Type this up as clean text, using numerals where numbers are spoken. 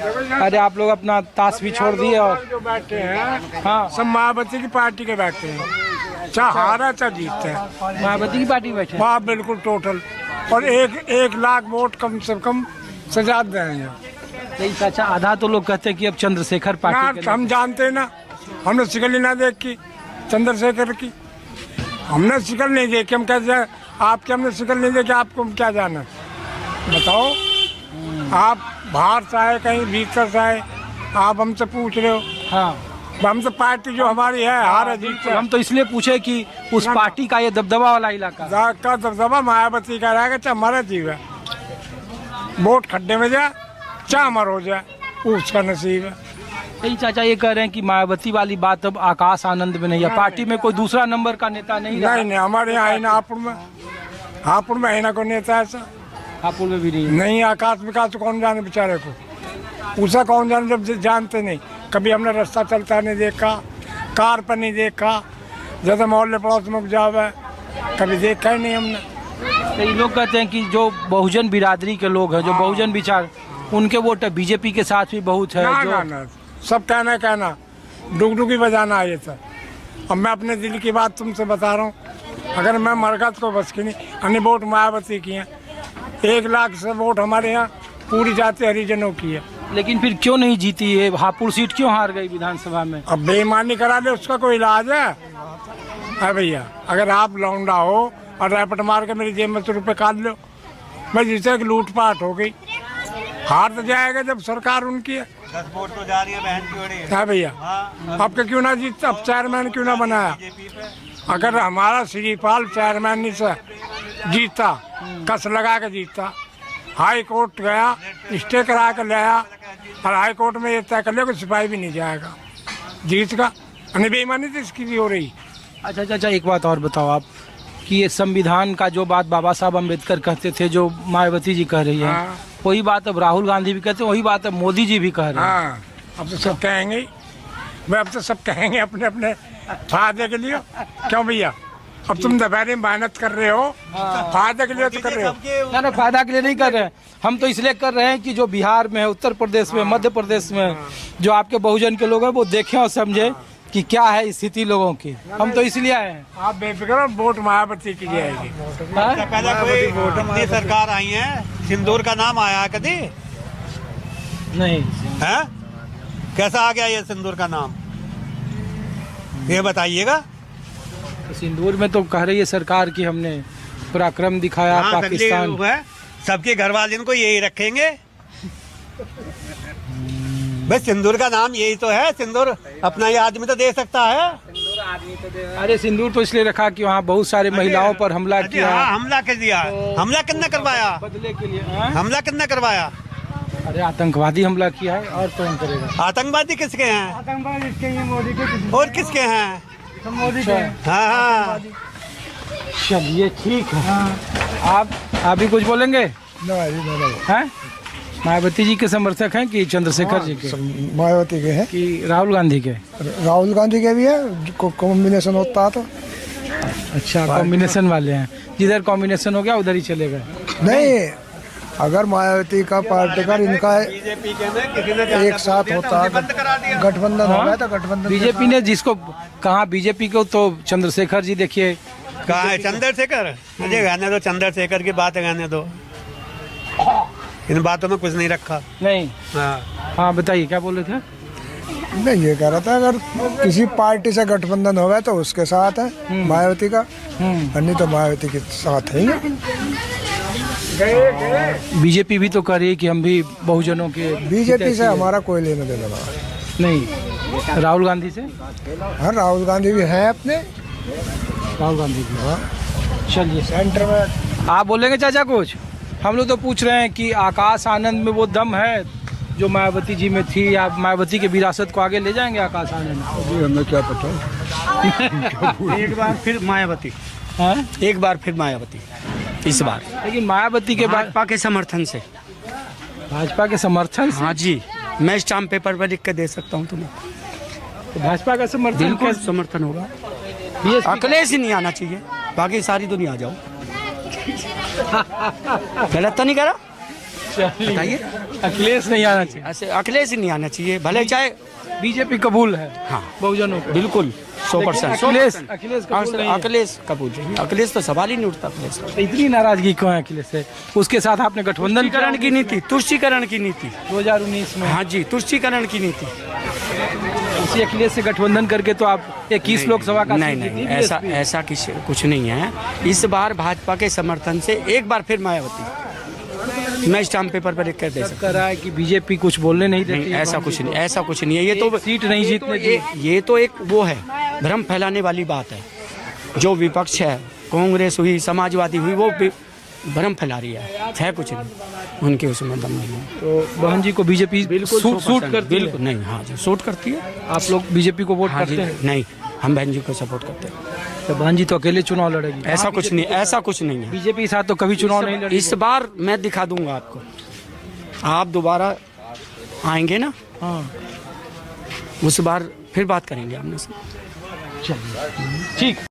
अरे आप लोग अपना ताश भी छोड़ दिए और जो बैठे हैं हाँ सब मायावती की पार्टी के बैठे हैं, चाहे हारा चाहे जीतते हैं। मायावती की पार्टी बैठे हैं। वहाँ बिल्कुल टोटल, और एक लाख वोट कम से कम सजा देंगे। नहीं चाचा, आधा तो लोग कहते हैं कि अब चंद्रशेखर पार्टी ना हम जानते हैं ना, हमने शिकल ही ना देखी चंद्रशेखर की, हमने शिकल नहीं देखी। हम कैसे आपके हमने शिकल नहीं देखी, आपको क्या जाना बताओ। आप बाहर से आए कहीं भीतर से आए, आप हमसे पूछ रहे हो। हाँ हम तो पार्टी जो हमारी है हार जीत हम तो इसलिए पूछे कि उस पार्टी का ये दबदबा वाला इलाका का दबदबा मायावती का रहेगा, चाहे हमारा जीव है। वोट खड्डे में जाए चाहे मर हो जाए, उसका नसीब है। यही चाचा ये कह रहे हैं कि मायावती वाली बात अब आकाश आनंद में नहीं है, पार्टी में कोई दूसरा नंबर का नेता नहीं रहा। नहीं हमारे यहाँ है ना, हापुड़ में है ना कोई नेता ऐसा। हापुड़ में भी नहीं है। नहीं, आकाश विकास कौन जाने बेचारे को, उसे कौन जाने जब जानते नहीं। कभी हमने रास्ता चलता नहीं देखा, कार पर नहीं देखा, जैसे मोहल्ले पड़ोस में जावे कभी देखा ही नहीं हमने। कई लोग कहते हैं कि जो बहुजन बिरादरी के लोग हैं, जो बहुजन विचार, उनके वोट बीजेपी के साथ भी बहुत है। ना, सब कहना डुगडुगी बजाना है ये सब। अब मैं अपने दिल की बात तुमसे बता रहा हूँ, अगर मैं मरकज को बस की नहीं, अन्य वोट मायावती की हैं। 1 लाख से वोट हमारे यहाँ पूरी जाति हरिजनों की है। लेकिन फिर क्यों नहीं जीती है हापुड़ सीट, क्यों हार गई विधानसभा में? अब बेईमानी करा ले, उसका कोई इलाज है भैया? अगर आप लौंडा हो और रैपट मार के मेरी जेब में से रुपये काट लो, मैं जिससे कि लूटपाट हो गई, हार तो जाएगा जब सरकार उनकी है। 10 वोट तो जा रही है बहन की। है भैया, आपके क्यों ना जीतता, अब चेयरमैन क्यों ना बनाया? अगर हमारा श्रीपाल चेयरमैन से जीता, कस लगा के जीता, हाई कोर्ट गया, स्टे करा कर लाया, और हाई कोर्ट में ये तय कर लिया कि सिपाही भी नहीं जाएगा, जीत का। बेईमानी तो इसकी भी हो रही। अच्छा चाचा, एक बात और बताओ आप कि ये संविधान का जो बात बाबा साहब अम्बेडकर कहते थे, जो मायावती जी कह रही है, हाँ। वही बात अब राहुल गांधी भी कहते हैं, वही बात अब मोदी जी भी कह रहे हैं। हाँ, अब तो सब कहेंगे, अब तो सब कहेंगे अपने अपने फायदे के लिए। क्यों भैया, अब तुम दोपहर में मेहनत कर रहे हो, फायदे के लिए तो कर रहे हो ना, फायदा के लिए नहीं कर रहे हैं। हम तो इसलिए कर रहे हैं कि जो बिहार में है, उत्तर प्रदेश में, मध्य प्रदेश में जो आपके बहुजन के लोग हैं, वो देखें और समझे कि क्या है स्थिति लोगों की। हम तो इसलिए आए हैं। आप बेफिक्र, वोट मायावती की जाएगी। पहले कोई कितनी सरकार आई है, सिंदूर का नाम आया कभी नहीं है? कैसा आ गया ये सिंदूर का नाम, ये बताइएगा। सिंदूर में तो कह रही है सरकार की हमने पराक्रम दिखाया, पाकिस्तान। सबके घर वाले इनको यही रखेंगे भाई, सिंदूर का नाम यही तो है। सिंदूर अपना ये आदमी तो दे सकता है। अरे सिंदूर तो इसलिए रखा कि वहाँ बहुत सारे महिलाओं पर हमला किया। हाँ, हमला कर दिया। हमला किसने करवाया? बदले के लिए हमला किसने करवाया? अरे आतंकवादी हमला किया है, और कौन करेगा? आतंकवादी किसके हैं? आतंकवादी इसके ही मोदी के, और किसके हैं? मोदी के। हाँ, चलिए ठीक है। आप भी कुछ बोलेंगे? हैं? मायावती जी के समर्थक हैं कि चंद्रशेखर जी के? मायावती के हैं कि राहुल गांधी के? राहुल गांधी के भी है, कॉम्बिनेशन होता है तो। अच्छा, कॉम्बिनेशन वाले हैं, जिधर कॉम्बिनेशन हो गया उधर ही चले गए। नहीं, अगर मायावती का पार्टी का इनका एक साथ होता, गठबंधन हो गया था, गठबंधन। बीजेपी ने जिसको कहा, बीजेपी को तो चंद्रशेखर जी देखिए कहाँ है चंद्रशेखर? मुझे कहने दो, चंद्रशेखर की बात कहने दो, इन बातों में कुछ नहीं रखा। नहीं। हाँ बताइए, क्या बोल रहे थे? नहीं, ये कह रहा था अगर किसी पार्टी से गठबंधन हो गया तो उसके साथ है मायावती का, नहीं तो मायावती के साथ है ही। बीजेपी भी तो कह रही है कि हम भी बहुजनों के। बीजेपी से हमारा कोई लेना देना नहीं। राहुल गांधी से? हाँ, राहुल गांधी भी है अपने। राहुल गांधी भी। हाँ, चलिए, सेंटर में। आप बोलेंगे चाचा कुछ? हम लोग तो पूछ रहे हैं कि आकाश आनंद में वो दम है जो मायावती जी में थी, या मायावती के विरासत को आगे ले जाएंगे आकाश आनंद? हमें क्या पता। एक बार फिर मायावती। हाँ? एक बार फिर मायावती इस बार, लेकिन मायावती के बाद भाजपा के समर्थन से। भाजपा के समर्थन से? हाँ जी, मैं स्टाम्प पेपर पर लिख कर दे सकता हूँ तुम्हें। तो भाजपा का समर्थन? बिल्कुल समर्थन होगा। अखिलेश ही नहीं आना चाहिए, बाकी सारी दुनिया आ जाओ। गलत तो नहीं करा? बताइए। अखिलेश नहीं आना चाहिए, ऐसे अखिलेश ही नहीं आना चाहिए, भले चाहे बीजेपी कबूल है हाँ बहुजनों को। बिल्कुल 100%। अखिलेश कबूल नहीं है। अखिलेश कबूल नहीं, अखिलेश तो सवाल ही नहीं उठता अखिलेश का। तो इतनी नाराजगी क्यों है अखिलेश से? उसके साथ आपने गठबंधन तुष्टीकरण की नीति, तुष्टीकरण की नीति, 2019 में हाँ जी, तुष्टीकरण की नीति। उसी अखिलेश से गठबंधन करके तो आप 21 लोकसभा का नहीं सीट नहीं, जीती ऐसा BSP। ऐसा कुछ नहीं है। इस बार भाजपा के समर्थन से एक बार फिर मायावती, मैं स्टाम्प पेपर पर लिख कर दे सकता कह रहा है कि बीजेपी कुछ बोलने नहीं हूं। देती नहीं, ऐसा कुछ नहीं, ऐसा कुछ नहीं है। ये तो सीट नहीं जीतने दी। ये तो एक वो है, भ्रम फैलाने वाली बात है। जो विपक्ष है, कांग्रेस हुई, समाजवादी हुई, वो भ्रम फैला रही है कुछ नहीं, उनके उसमें दम नहीं है। तो बहन जी को बीजेपी सूट करती है? बिल्कुल नहीं, हाँ जी सूट करती है। आप लोग बीजेपी को वोट हाँ जी, करते हैं? नहीं, हम बहन जी को सपोर्ट करते हैं। तो बहन जी तो अकेले चुनाव लड़ेगी? ऐसा कुछ नहीं, ऐसा कुछ नहीं है। बीजेपी के साथ तो कभी चुनाव नहीं लड़ी। इस बार मैं दिखा दूंगा आपको, आप दोबारा आएंगे ना, हाँ उस बार फिर बात करेंगे आपने से। चलिए ठीक।